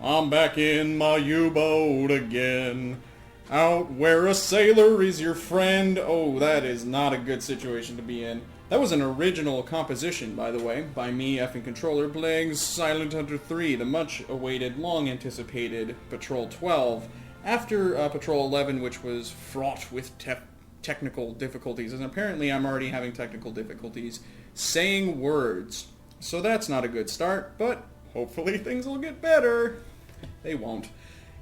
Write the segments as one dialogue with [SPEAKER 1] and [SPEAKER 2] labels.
[SPEAKER 1] I'm back in my U-boat again. Out where a sailor is your friend. Oh, that is not a good situation to be in. That was an original composition, by the way, by me, effing controller, playing Silent Hunter 3, the much-awaited, long-anticipated Patrol 12, after Patrol 11, which was fraught with technical difficulties, and apparently I'm already having technical difficulties saying words. So that's not a good start, but hopefully things will get better. They won't.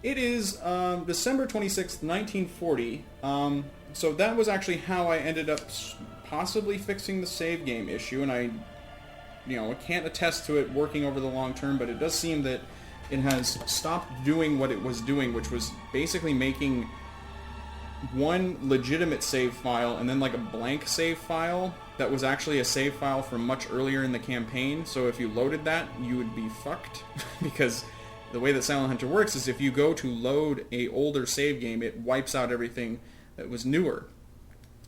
[SPEAKER 1] It is December 26th, 1940, so that was actually how I ended up possibly fixing the save game issue, and I can't attest to it working over the long term, but it does seem that it has stopped doing what it was doing, which was basically making one legitimate save file and then like a blank save file that was actually a save file from much earlier in the campaign. So if you loaded that, you would be fucked because the way that Silent Hunter works is if you go to load a older save game, it wipes out everything that was newer.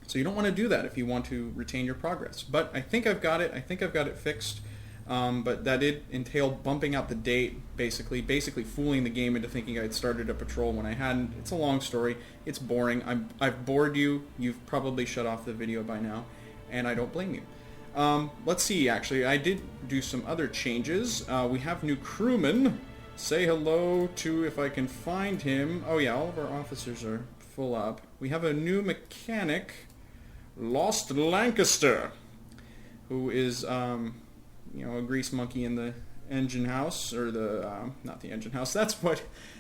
[SPEAKER 1] So you don't want to do that if you want to retain your progress. But I think I've got it. I think I've got it fixed. But that did entail bumping out the date, basically fooling the game into thinking I'd started a patrol when I hadn't. It's a long story. It's boring. I've bored you. You've probably shut off the video by now, and I don't blame you. Let's see, actually. I did do some other changes. We have new crewmen. Say hello to, if I can find him. Oh yeah, all of our officers are full up. We have a new mechanic, Lost Lancaster, who is, a grease monkey in the engine house, or not the engine house. That's where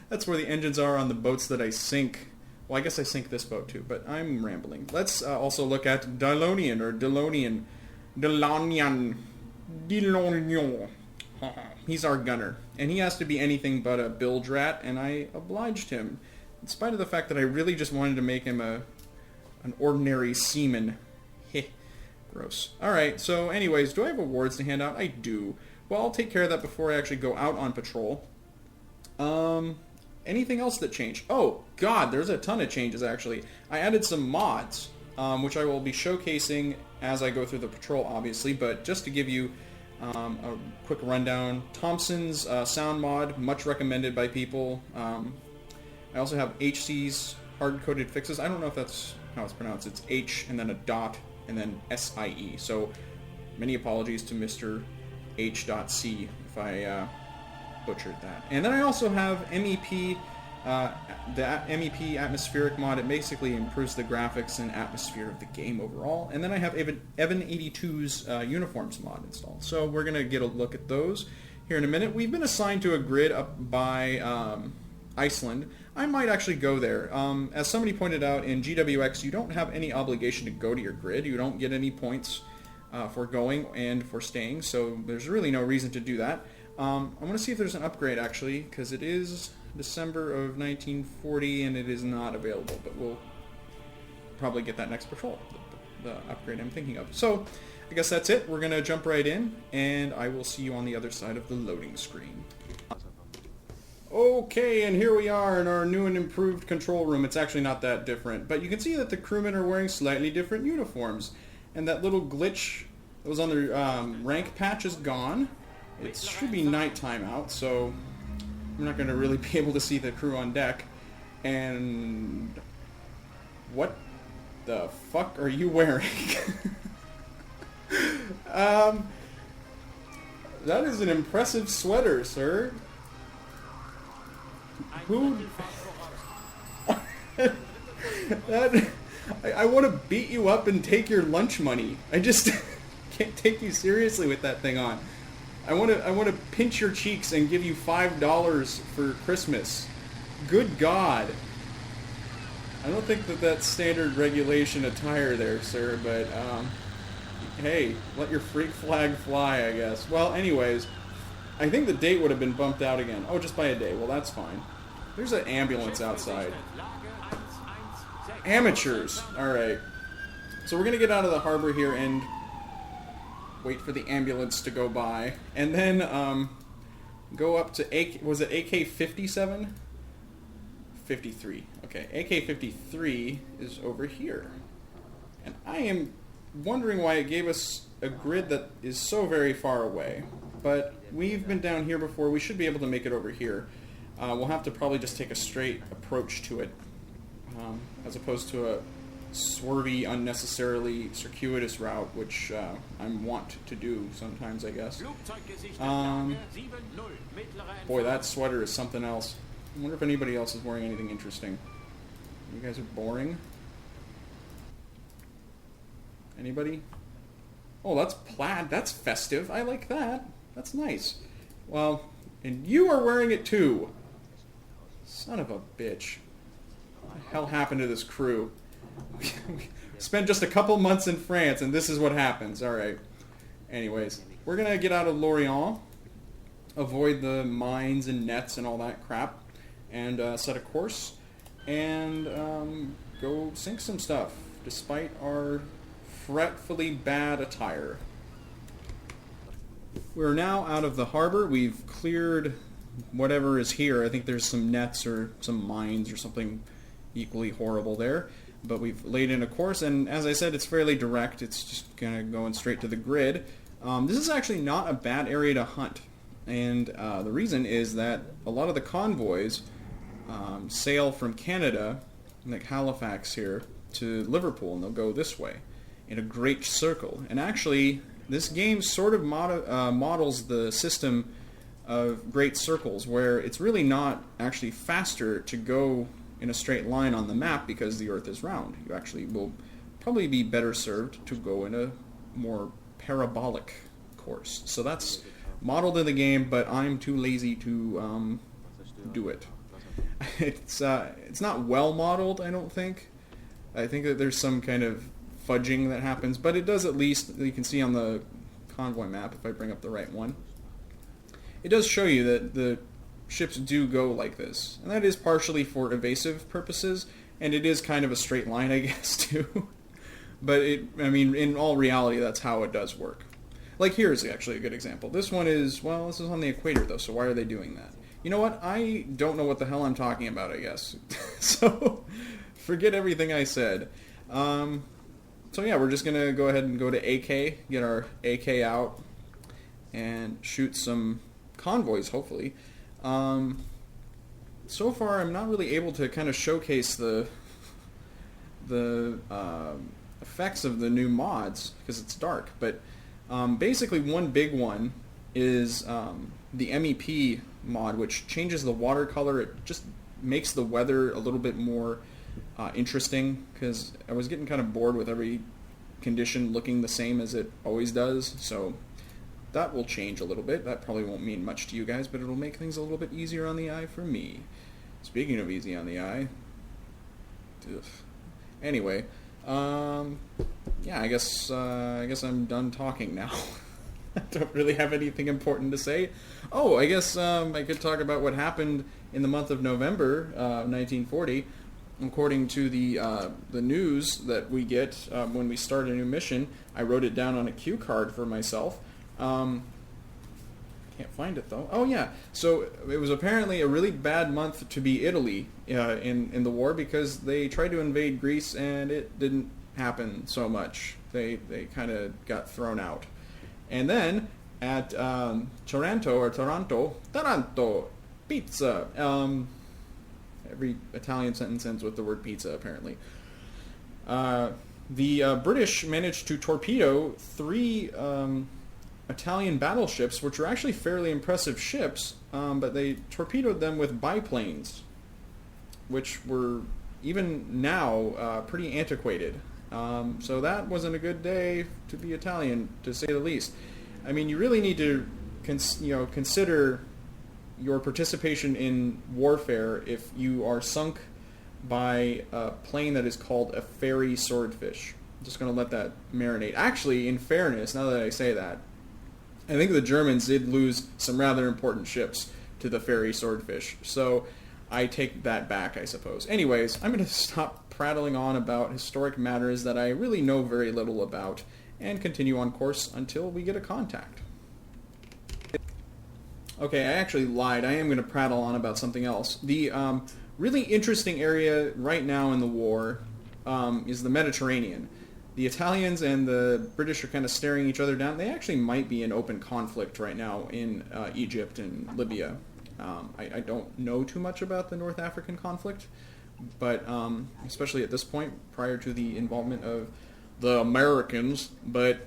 [SPEAKER 1] the engines are on the boats that I sink. Well, I guess I sink this boat too, but I'm rambling. Let's also look at Delonian, or Delonian. He's our gunner, and he has to be anything but a bilge rat, and I obliged him, in spite of the fact that I really just wanted to make him an ordinary seaman. Heh. Gross. Alright, so anyways, do I have awards to hand out? I do. Well, I'll take care of that before I actually go out on patrol. Anything else that changed? Oh, God, there's a ton of changes, actually. I added some mods, which I will be showcasing as I go through the patrol, obviously, but just to give you a quick rundown. Thomsen's sound mod, much recommended by people. I also have h.cie's Hardcoded Fixes. I don't know if that's how it's pronounced. It's H and then a dot and then h.sie. So many apologies to Mr. h.sie if I butchered that. And then I also have MEP, the MEP atmospheric mod. It basically improves the graphics and atmosphere of the game overall. And then I have Evan 82's uniforms mod installed. So we're going to get a look at those here in a minute. We've been assigned to a grid up by Iceland. I might actually go there. As somebody pointed out in GWX, you don't have any obligation to go to your grid. You don't get any points for going and for staying, so there's really no reason to do that. I want to see if there's an upgrade, actually, because it is December of 1940 and it is not available, but we'll probably get that next patrol, the upgrade I'm thinking of. So I guess that's it. We're going to jump right in, and I will see you on the other side of the loading screen. Okay, and here we are in our new and improved control room. It's actually not that different, but you can see that the crewmen are wearing slightly different uniforms, and that little glitch that was on their rank patch is gone. It should be nighttime out, so I'm not going to really be able to see the crew on deck. And what the fuck are you wearing? That is an impressive sweater, sir. Who? I want to beat you up and take your lunch money. I just can't take you seriously with that thing on. I want to pinch your cheeks and give you $5 for Christmas. Good God. I don't think that's standard regulation attire there, sir, but hey, let your freak flag fly, I guess. Well, anyways, I think the date would have been bumped out again. Oh, just by a day. Well, that's fine. There's an ambulance outside. Amateurs. Alright. So we're going to get out of the harbor here and wait for the ambulance to go by. And then go up to was it AK-57? 53. Okay, AK-53 is over here. And I am wondering why it gave us a grid that is so very far away. But we've been down here before. We should be able to make it over here. we'll have to probably just take a straight approach to it, as opposed to a swervy, unnecessarily circuitous route, which I'm wont to do sometimes, I guess. Boy, that sweater is something else. I wonder if anybody else is wearing anything interesting. You guys are boring. Anybody? Oh, that's plaid. That's festive. I like that. That's nice. Well, and you are wearing it too. Son of a bitch. What the hell happened to this crew? We spent just a couple months in France, and this is what happens. Alright. Anyways, we're going to get out of Lorient, avoid the mines and nets and all that crap, and set a course, and go sink some stuff, despite our fretfully bad attire. We're now out of the harbor. We've cleared whatever is here. I think there's some nets or some mines or something equally horrible there. But we've laid in a course, and as I said, it's fairly direct. It's just kind of going straight to the grid. This is actually not a bad area to hunt. And the reason is that a lot of the convoys sail from Canada, like Halifax here, to Liverpool, and they'll go this way in a great circle. And actually, this game sort of models the system of great circles, where it's really not actually faster to go in a straight line on the map because the Earth is round. You actually will probably be better served to go in a more parabolic course. So that's modeled in the game, but I'm too lazy to do it. It's not well modeled, I don't think. I think that there's some kind of fudging that happens, but it does at least, you can see on the convoy map, if I bring up the right one, it does show you that the ships do go like this. And that is partially for evasive purposes, and it is kind of a straight line, I guess, too. But in all reality, that's how it does work. Like here's actually a good example. This one is, well, this is on the equator, though, so why are they doing that? You know what? I don't know what the hell I'm talking about, I guess. So, forget everything I said. So yeah, we're just going to go ahead and go to AK, get our AK out, and shoot some convoys, hopefully. So far, I'm not really able to kind of showcase the effects of the new mods because it's dark. But basically, one big one is the MEP mod, which changes the watercolor. It just makes the weather a little bit more interesting because I was getting kind of bored with every condition looking the same as it always does. So that will change a little bit. That probably won't mean much to you guys, but it'll make things a little bit easier on the eye for me. Speaking of easy on the eye, anyway, yeah, I guess I'm done talking now. I don't really have anything important to say. Oh, I guess I could talk about what happened in the month of November 1940. According to the news that we get when we start a new mission, I wrote it down on a cue card for myself. Can't find it though. Oh yeah, so it was apparently a really bad month to be Italy in the war because they tried to invade Greece and it didn't happen so much. They kind of got thrown out. And then at Taranto, pizza. Every Italian sentence ends with the word pizza, apparently. The British managed to torpedo 3 Italian battleships, which were actually fairly impressive ships, but they torpedoed them with biplanes, which were, even now, pretty antiquated. So that wasn't a good day to be Italian, to say the least. I mean, you really need to consider your participation in warfare if you are sunk by a plane that is called a ferry swordfish. I'm just going to let that marinate. Actually, in fairness, now that I say that, I think the Germans did lose some rather important ships to the ferry swordfish. So I take that back, I suppose. Anyways, I'm going to stop prattling on about historic matters that I really know very little about and continue on course until we get a contact. Okay, I actually lied. I am going to prattle on about something else. The really interesting area right now in the war is the Mediterranean. The Italians and the British are kind of staring each other down. They actually might be in open conflict right now in Egypt and Libya. I don't know too much about the North African conflict, but especially at this point, prior to the involvement of the Americans, but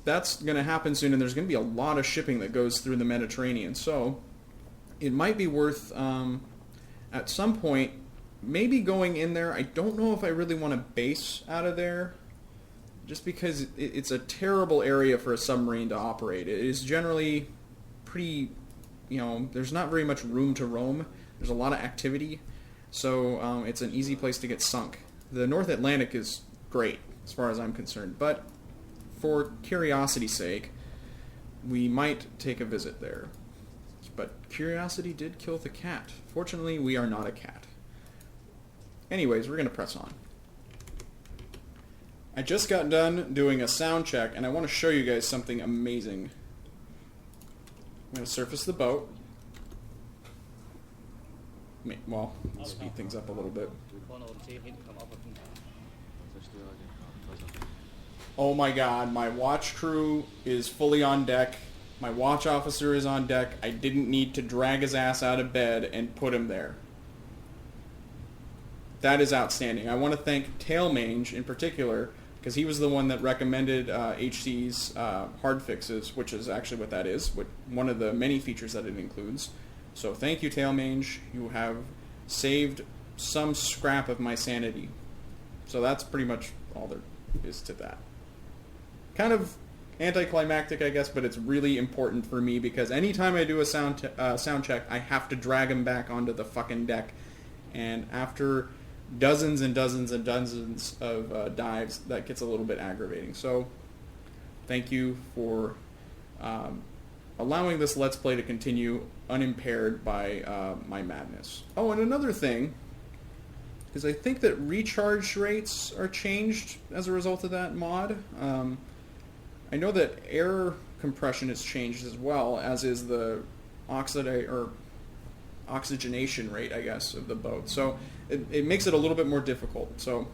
[SPEAKER 1] that's going to happen soon, and there's going to be a lot of shipping that goes through the Mediterranean, so it might be worth, at some point, maybe going in there. I don't know if I really want to base out of there, just because it's a terrible area for a submarine to operate. It is generally pretty, there's not very much room to roam. There's a lot of activity, so it's an easy place to get sunk. The North Atlantic is great, as far as I'm concerned, but for curiosity's sake, we might take a visit there. But curiosity did kill the cat. Fortunately, we are not a cat. Anyways, we're going to press on. I just got done doing a sound check, and I want to show you guys something amazing. I'm going to surface the boat. Well, speed things up a little bit. Oh my god, my watch crew is fully on deck. My watch officer is on deck. I didn't need to drag his ass out of bed and put him there. That is outstanding. I want to thank Tailmange in particular, because he was the one that recommended h.sie's hard fixes, which is actually what that is, one of the many features that it includes. So thank you, Tailmange. You have saved some scrap of my sanity. So that's pretty much all there is to that. Kind of anticlimactic, I guess, but it's really important for me because anytime I do a sound check, I have to drag him back onto the fucking deck. And after dozens and dozens and dozens of dives, that gets a little bit aggravating. So thank you for allowing this Let's Play to continue unimpaired by my madness. Oh, and another thing is I think that recharge rates are changed as a result of that mod. I know that air compression is changed as well, as is the oxygenation rate, I guess, of the boat. So it makes it a little bit more difficult. So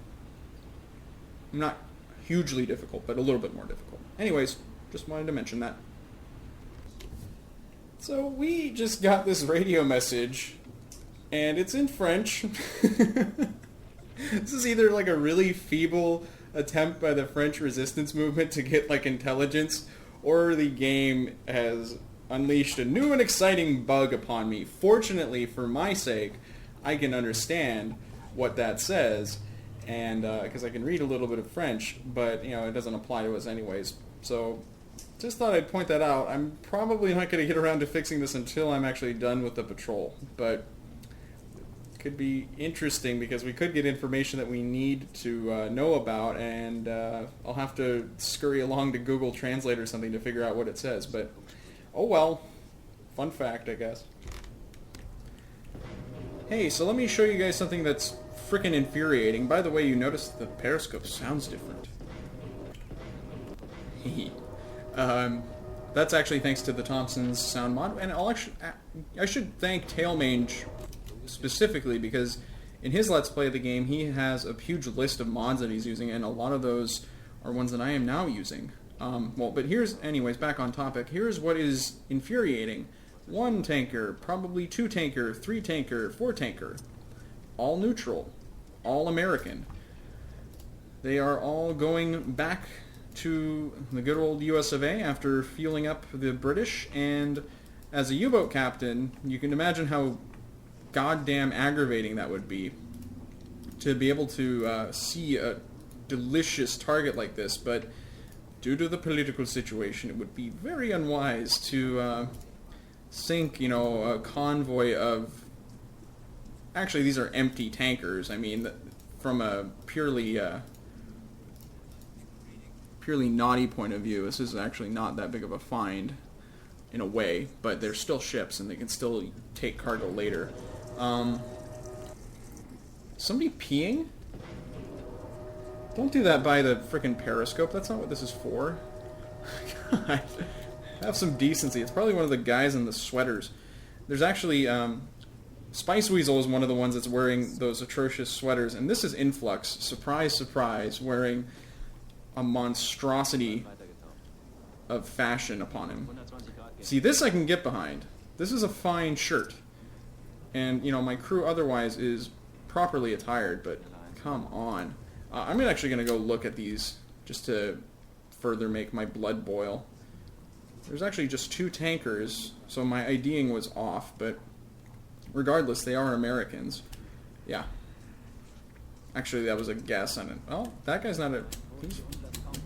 [SPEAKER 1] not hugely difficult, but a little bit more difficult. Anyways, just wanted to mention that. So we just got this radio message, and it's in French. This is either like a really feeble attempt by the French resistance movement to get like intelligence, or the game has unleashed a new and exciting bug upon me. Fortunately, for my sake, I can understand what that says, and because I can read a little bit of French, but it doesn't apply to us anyways. So just thought I'd point that out. I'm probably not going to get around to fixing this until I'm actually done with the patrol, but could be interesting because we could get information that we need to know about, and I'll have to scurry along to Google Translate or something to figure out what it says, but oh well. Fun fact, I guess. Hey, so let me show you guys something that's frickin' infuriating. By the way, you notice the periscope sounds different. That's actually thanks to the Thomsen's sound mod, and I should thank Tailmange specifically because in his Let's Play of the game, he has a huge list of mods that he's using, and a lot of those are ones that I am now using. But anyways, back on topic, here's what is infuriating. 1 tanker, probably 2 tanker, 3 tanker, 4 tanker. All neutral. All American. They are all going back to the good old US of A after fueling up the British, and as a U-boat captain, you can imagine how goddamn aggravating that would be to be able to see a delicious target like this, but due to the political situation, it would be very unwise to sink, a convoy of... Actually, these are empty tankers. I mean, from a purely naughty point of view, this is actually not that big of a find, in a way, but they're still ships, and they can still take cargo later. Somebody peeing? Don't do that by the frickin' periscope. That's not what this is for. God. Have some decency. It's probably one of the guys in the sweaters. There's actually, Spice Weasel is one of the ones that's wearing those atrocious sweaters, and this is Influx. Surprise, surprise, wearing a monstrosity of fashion upon him. See, this I can get behind. This is a fine shirt. And, you know, my crew otherwise is properly attired, but come on. I'm actually going to go look at these just to further make my blood boil. There's actually just 2 tankers, so my IDing was off, but regardless, they are Americans. Yeah. Actually, that was a guess on it. Oh, that guy's not a... He's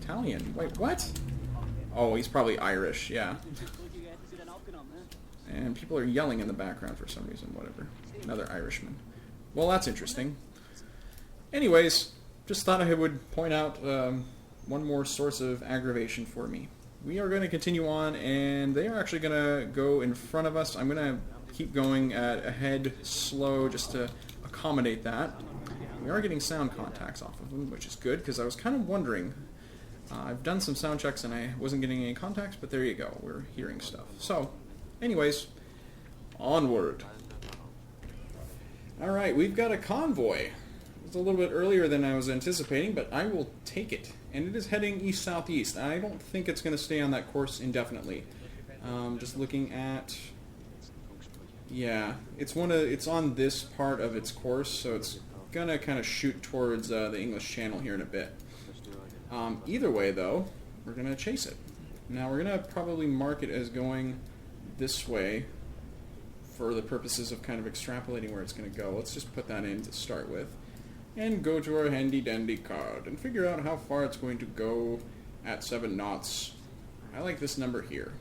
[SPEAKER 1] Italian. Wait, what? Oh, he's probably Irish, yeah. And people are yelling in the background for some reason, whatever. Another Irishman. Well, that's interesting. Anyways, just thought I would point out one more source of aggravation for me. We are going to continue on, and they are actually going to go in front of us. I'm going to keep going at a head slow just to accommodate that. We are getting sound contacts off of them, which is good, because I was kind of wondering. I've done some sound checks, and I wasn't getting any contacts, but there you go. We're hearing stuff. So, anyways, onward. Alright, we've got a convoy. It's a little bit earlier than I was anticipating, but I will take it. And it is heading east-southeast. I don't think it's going to stay on that course indefinitely. Just looking at... Yeah, it's on this part of its course, so it's going to kind of shoot towards the English Channel here in a bit. Either way, though, we're going to chase it. Now, we're going to probably mark it as going this way for the purposes of kind of extrapolating where it's going to go. Let's just put that in to start with. And go to our handy-dandy card and figure out how far it's going to go at 7 knots. I like this number here.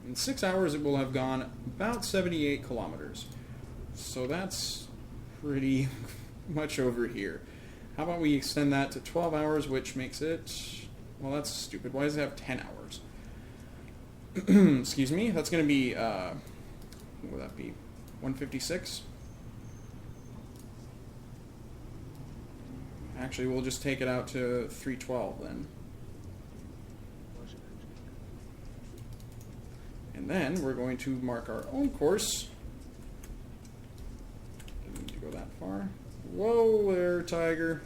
[SPEAKER 1] In 6 hours, it will have gone about 78 kilometers. So that's pretty much over here. How about we extend that to 12 hours, which makes it... Well, that's stupid. Why does it have 10 hours? Excuse me. That's going to be... what would that be? 156? Actually, we'll just take it out to 312 then. And then we're going to mark our own course. Didn't need to go that far. Whoa there, tiger.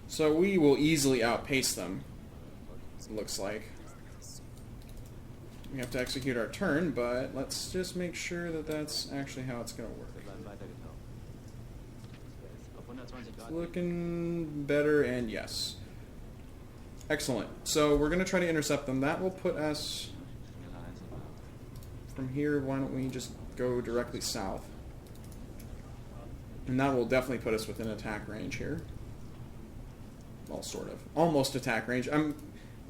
[SPEAKER 1] So we will easily outpace them, it looks like. We have to execute our turn, but let's just make sure that that's actually how it's going to work. Looking better, and yes. Excellent. So we're going to try to intercept them. That will put us from here. Why don't we just go directly south? And that will definitely put us within attack range here. Well, sort of. Almost attack range. I'm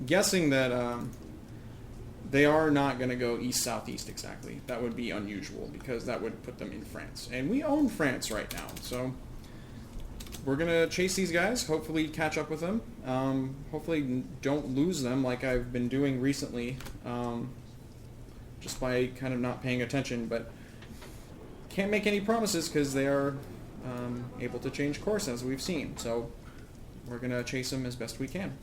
[SPEAKER 1] guessing that they are not going to go east-southeast exactly. That would be unusual, because that would put them in France. And we own France right now, so... We're going to chase these guys, hopefully catch up with them, hopefully don't lose them like I've been doing recently, just by kind of not paying attention, but can't make any promises because they are able to change course as we've seen, so we're going to chase them as best we can.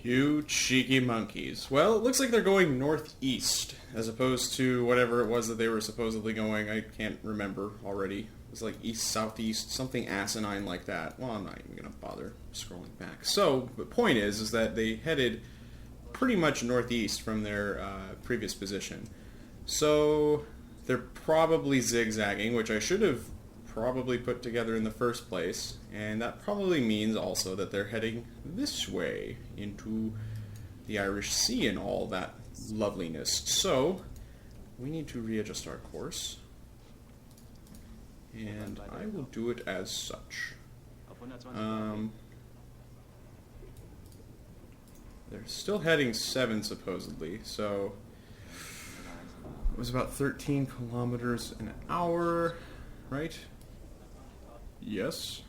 [SPEAKER 1] You cheeky monkeys. Well, it looks like they're going northeast, as opposed to whatever it was that they were supposedly going. I can't remember already. It was like east-southeast, something asinine like that. Well, I'm not even going to bother scrolling back. So, the point is that they headed pretty much northeast from their previous position. So, they're probably zigzagging, which I should have probably put together in the first place. And that probably means also that they're heading this way into the Irish Sea and all that loveliness. So, we need to readjust our course. And I will do it as such. They're still heading 7 supposedly, so it was about 13 kilometers an hour, right? Yes.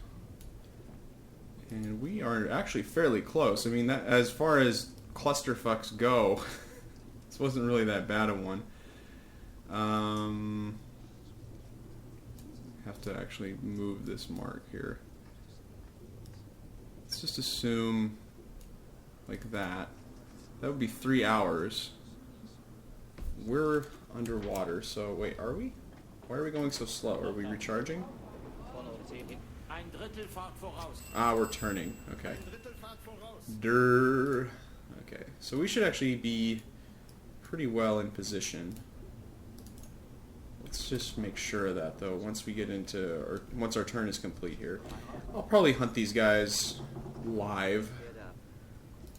[SPEAKER 1] And we are actually fairly close. I mean, that, as far as clusterfucks go, this wasn't really that bad a one. Have to actually move this mark here. Let's just assume like that. That would be 3 hours. We're underwater, so wait, are we? Why are we going so slow? Are we recharging? Ah, we're turning. Okay. Durr. Okay, so we should actually be pretty well in position. Let's just make sure of that, though, once we get into, or once our turn is complete here. I'll probably hunt these guys live,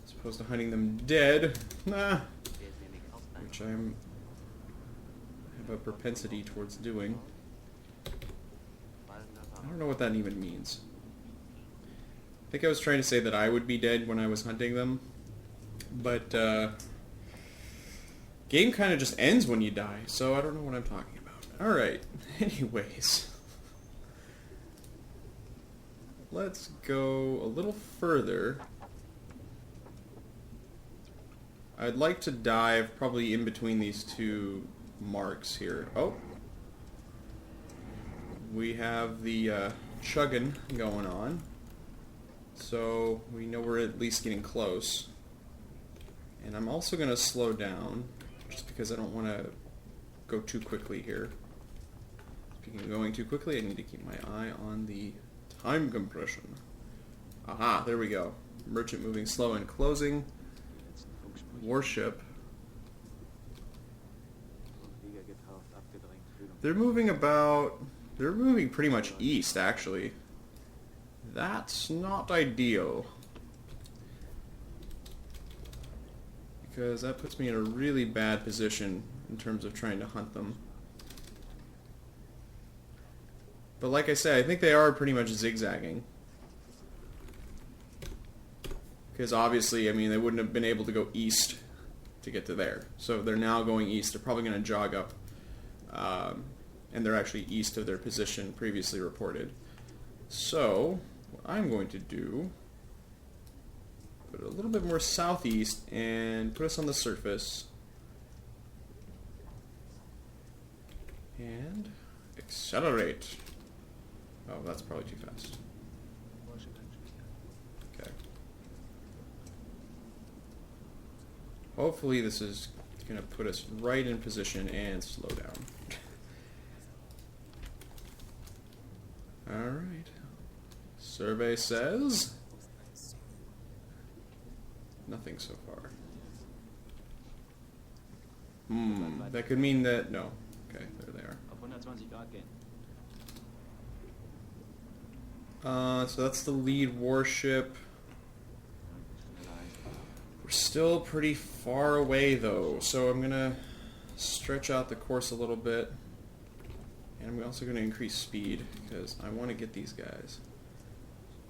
[SPEAKER 1] as opposed to hunting them dead. Nah. Which I have a propensity towards doing. I don't know what that even means. I think I was trying to say that I would be dead when I was hunting them, but game kind of just ends when you die, so I don't know what I'm talking about. Alright, anyways. Let's go a little further. I'd like to dive probably in between these two marks here. Oh! We have the chugging going on. So we know we're at least getting close. And I'm also going to slow down, just because I don't want to go too quickly here. Speaking of going too quickly, I need to keep my eye on the time compression. Aha, there we go. Merchant moving slow and closing. Warship. They're moving pretty much east, actually. That's not ideal. Because that puts me in a really bad position in terms of trying to hunt them. But like I said, I think they are pretty much zigzagging. Because obviously, I mean, they wouldn't have been able to go east to get to there. So they're now going east. They're probably going to jog up. And they're actually east of their position previously reported. So, what I'm going to do, put it a little bit more southeast and put us on the surface. And accelerate. Oh, that's probably too fast. Okay. Hopefully this is going to put us right in position and slow down. Alright. Survey says nothing so far. That could mean that... No. Okay, there they are. So that's the lead warship. We're still pretty far away, though, so I'm going to stretch out the course a little bit. And I'm also going to increase speed, because I want to get these guys.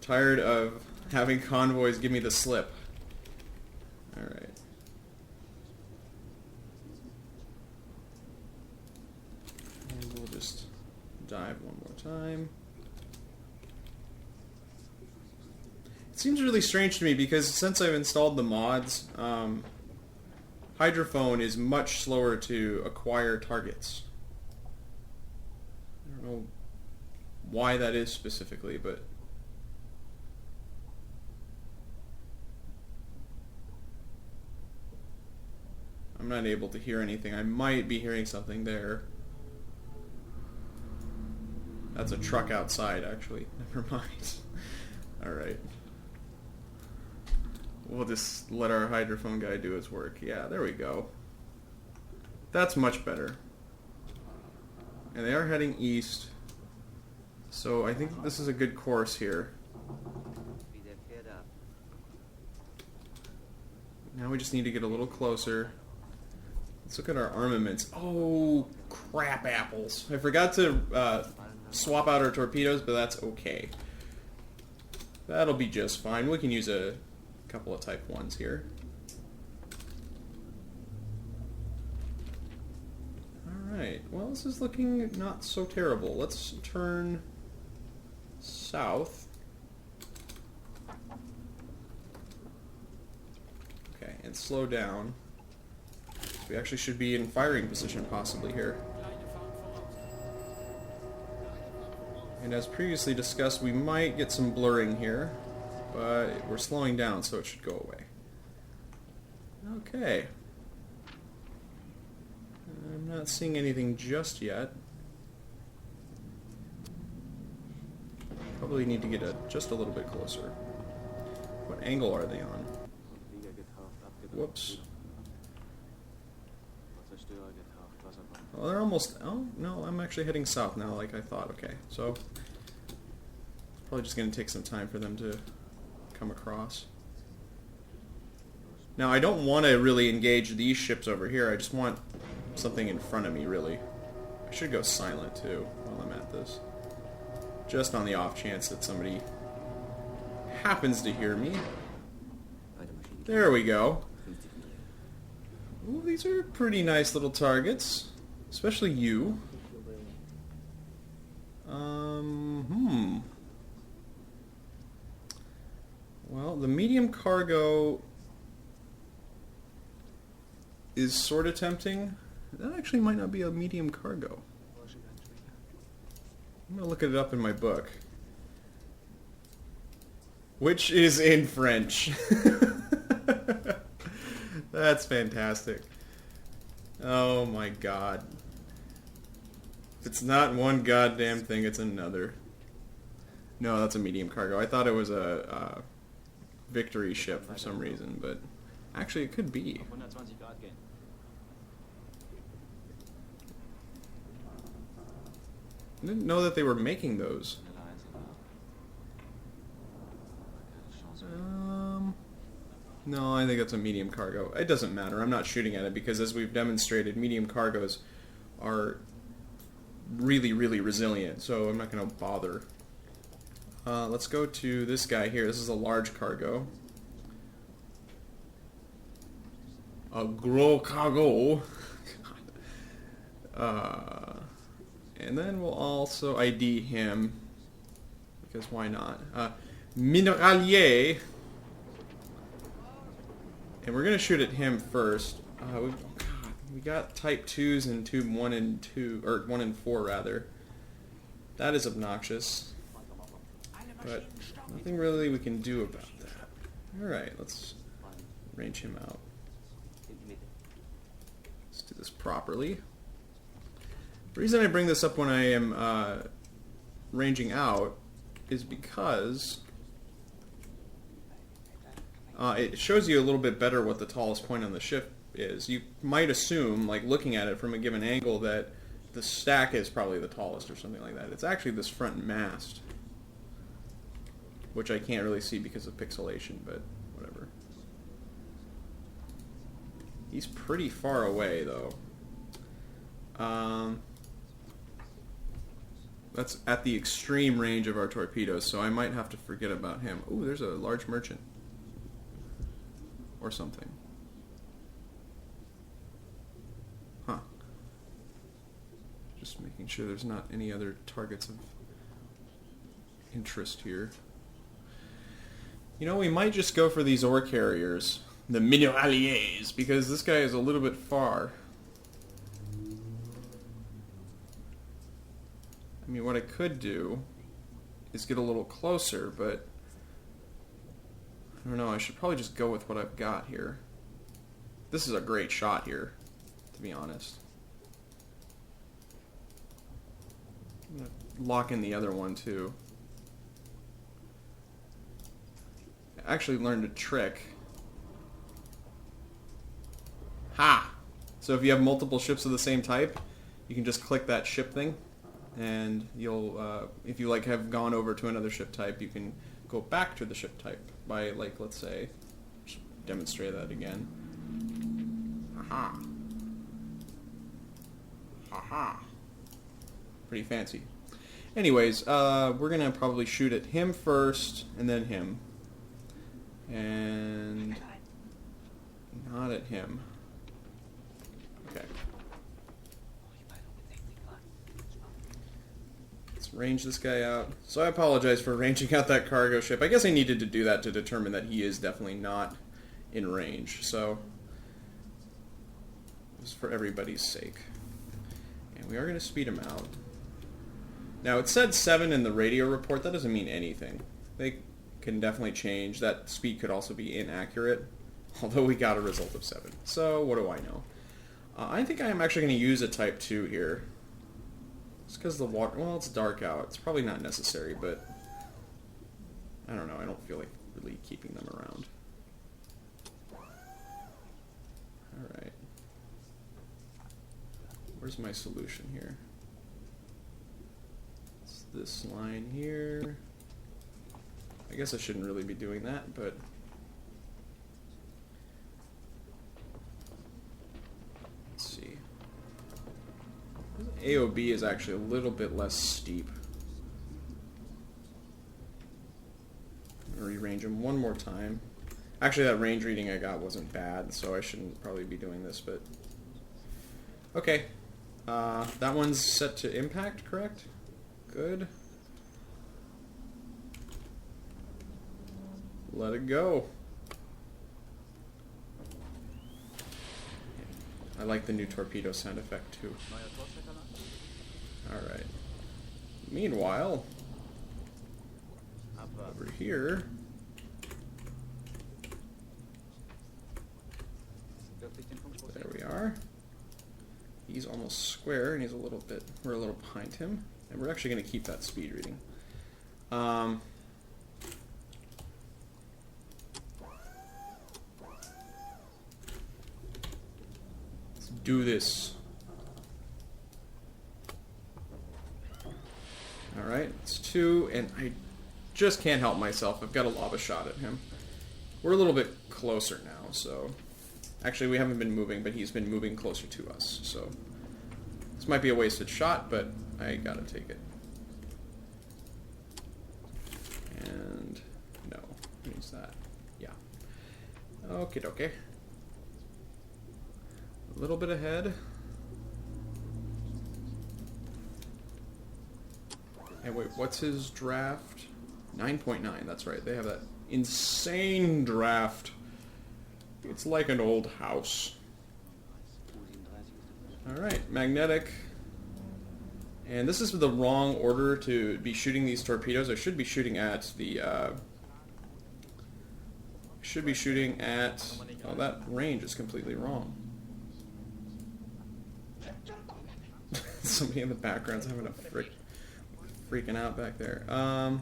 [SPEAKER 1] Tired of having convoys give me the slip. Alright. And we'll just dive one more time. It seems really strange to me, because since I've installed the mods, hydrophone is much slower to acquire targets. I don't know why that is specifically, but I'm not able to hear anything. I might be hearing something there. That's a truck outside, actually. Never mind. Alright. We'll just let our hydrophone guy do his work. Yeah, there we go. That's much better. And they are heading east. So I think this is a good course here. Now we just need to get a little closer. Let's look at our armaments. Oh, crap apples. I forgot to swap out our torpedoes, but that's okay. That'll be just fine. We can use a couple of Type 1s here. Alright, well, this is looking not so terrible. Let's turn south. Okay, and slow down. We actually should be in firing position possibly here. And as previously discussed, we might get some blurring here, but we're slowing down, so it should go away. Okay. I'm not seeing anything just yet. Probably need to get just a little bit closer. What angle are they on? Whoops. Well, they're almost... Oh, no, I'm actually heading south now like I thought. Okay, so... It's probably just going to take some time for them to come across. Now, I don't want to really engage these ships over here. I just want something in front of me, really. I should go silent, too, while I'm at this. Just on the off chance that somebody happens to hear me. There we go. Ooh, these are pretty nice little targets. Especially you. Well, the medium cargo is sort of tempting. That actually might not be a medium cargo. I'm going to look it up in my book. Which is in French. That's fantastic. Oh my god. If it's not one goddamn thing, it's another. No, that's a medium cargo. I thought it was a victory ship for some reason, but actually it could be. I didn't know that they were making those. No, I think it's a medium cargo. It doesn't matter. I'm not shooting at it because, as we've demonstrated, medium cargos are really, really resilient, so I'm not going to bother. Let's go to this guy here. This is a large cargo. A gros cargo. And then we'll also ID him, because why not? Mineralier. And we're going to shoot at him first. We got type 2s in tube 1 and 2, or 1 and 4 rather. That is obnoxious. But nothing really we can do about that. Alright, let's range him out. Let's do this properly. The reason I bring this up when I am ranging out is because it shows you a little bit better what the tallest point on the ship is. You might assume, like looking at it from a given angle, that the stack is probably the tallest or something like that. It's actually this front mast, which I can't really see because of pixelation, but whatever. He's pretty far away, though. That's at the extreme range of our torpedoes, so I might have to forget about him. Ooh, there's a large merchant. Or something. Huh. Just making sure there's not any other targets of interest here. You know, we might just go for these ore carriers. The Mineraliers, because this guy is a little bit far. I mean, what I could do is get a little closer, but I don't know, I should probably just go with what I've got here. This is a great shot here, to be honest. I'm going to lock in the other one, too. I actually learned a trick. Ha! So if you have multiple ships of the same type, you can just click that ship thing, and you'll, if you like have gone over to another ship type, you can go back to the ship type by, like, let's say, just demonstrate that again. Aha. Aha. Pretty fancy. Anyways, we're gonna probably shoot at him first, and then him. And not at him. Okay. Let's range this guy out. So I apologize for ranging out that cargo ship. I guess I needed to do that to determine that he is definitely not in range. So, just for everybody's sake. And we are going to speed him out. Now, it said 7 in the radio report. That doesn't mean anything. They can definitely change. That speed could also be inaccurate, although we got a result of 7. So, what do I know? I think I am actually going to use a Type 2 here. Just because the water... Well, it's dark out. It's probably not necessary, but... I don't know. I don't feel like really keeping them around. Where's my solution here? It's this line here. I guess I shouldn't really be doing that, but let's see. AOB is actually a little bit less steep. I'm gonna rearrange them one more time. Actually, that range reading I got wasn't bad, so I shouldn't probably be doing this, but okay. That one's set to impact, correct? Good. Let it go. I like the new torpedo sound effect too. Alright. Meanwhile, over here, there we are. He's almost square, and he's a little bit. We're a little behind him, and we're actually going to keep that speed reading. Let's do this. All right, it's 2, and I just can't help myself. I've got to lob a shot at him. We're a little bit closer now, so. Actually, we haven't been moving, but he's been moving closer to us, so this might be a wasted shot, but I gotta take it. And no, use that. Yeah. Okay, okay. A little bit ahead. And wait, what's his draft? 9.9, that's right. They have that insane draft. It's like an old house. Alright, magnetic. And this is the wrong order to be shooting these torpedoes. I should be shooting at the, oh, that range is completely wrong. Somebody in the background's having a freaking out back there. No.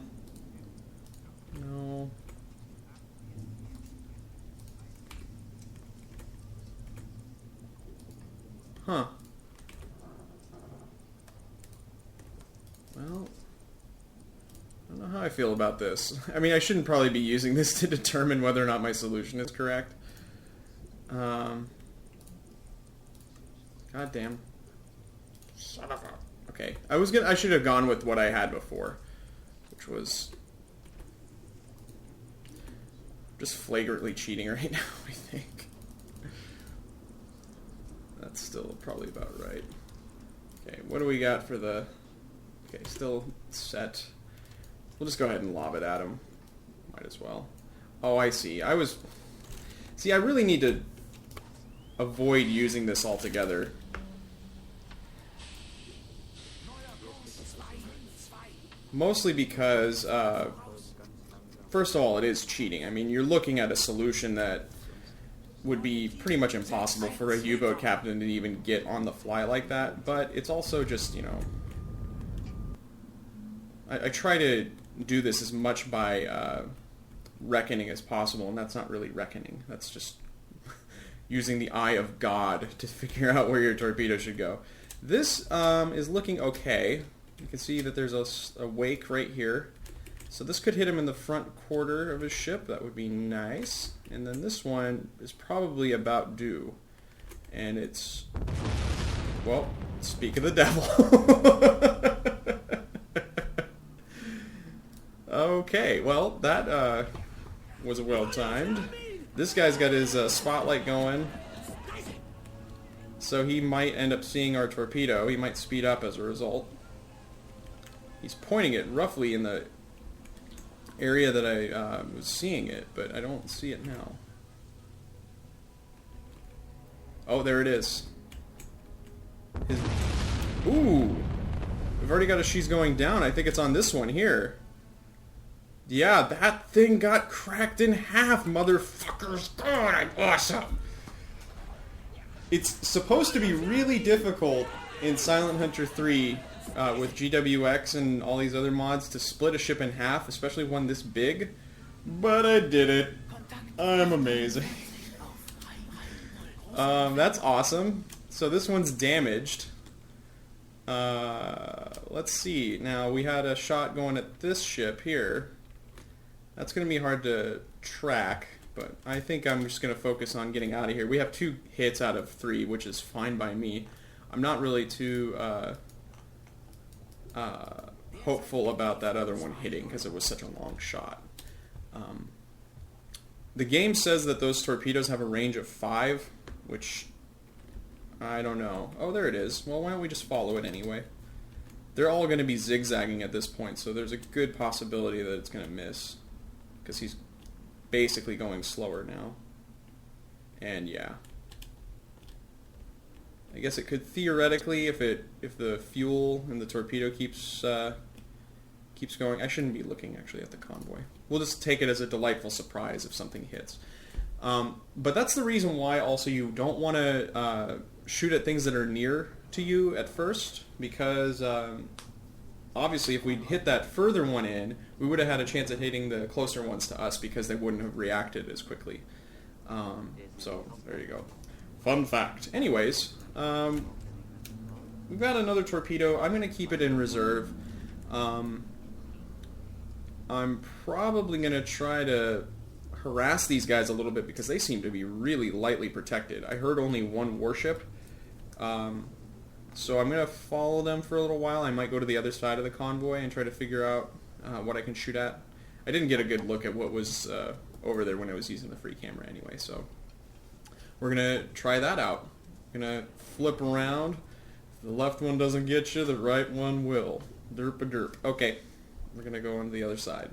[SPEAKER 1] Huh. Well, I don't know how I feel about this. I mean, I shouldn't probably be using this to determine whether or not my solution is correct. God damn. Son of a... Okay, I should have gone with what I had before, which was just flagrantly cheating right now, I think. That's still probably about right. Okay, what do we got for the... Okay, still set. We'll just go ahead and lob it at him. Might as well. Oh, I see. See, I really need to avoid using this altogether. Mostly because, first of all, it is cheating. I mean, you're looking at a solution that would be pretty much impossible for a U-boat captain to even get on the fly like that, but it's also just, you know... I try to do this as much by reckoning as possible, and that's not really reckoning. That's just using the eye of God to figure out where your torpedo should go. This is looking okay. You can see that there's a wake right here. So this could hit him in the front quarter of his ship. That would be nice. And then this one is probably about due. And it's... Well, speak of the devil. Okay, well, that was well timed. This guy's got his spotlight going. So he might end up seeing our torpedo. He might speed up as a result. He's pointing it roughly in the area that I was seeing it, but I don't see it now. Oh, there it is. Ooh! We've already got a she's going down. I think it's on this one here. Yeah, that thing got cracked in half, motherfuckers. God, I'm awesome! It's supposed to be really difficult in Silent Hunter 3 with GWX and all these other mods to split a ship in half, especially one this big. But I did it. I'm amazing. That's awesome. So this one's damaged. Let's see. Now, we had a shot going at this ship here. That's going to be hard to track, but I think I'm just going to focus on getting out of here. We have 2 hits out of 3, which is fine by me. I'm not really too hopeful about that other one hitting because it was such a long shot. The game says that those torpedoes have a range of 5, which I don't know. Oh, there it is. Well, why don't we just follow it anyway? They're all going to be zigzagging at this point, so there's a good possibility that it's going to miss because he's basically going slower now. And yeah. I guess it could theoretically, if the fuel in the torpedo keeps going. I shouldn't be looking actually at the convoy. We'll just take it as a delightful surprise if something hits. But that's the reason why also you don't want to shoot at things that are near to you at first, because obviously if we hit that further one in, we would have had a chance at hitting the closer ones to us because they wouldn't have reacted as quickly. So there you go. Fun fact. Anyways, we've got another torpedo. I'm going to keep it in reserve. I'm probably going to try to harass these guys a little bit because they seem to be really lightly protected. I heard only 1 warship. So I'm going to follow them for a little while. I might go to the other side of the convoy and try to figure out what I can shoot at. I didn't get a good look at what was over there when I was using the free camera anyway, so we're going to try that out. Going to flip around. If the left one doesn't get you, the right one will. Derp-a-derp. Okay, we're going to go on to the other side.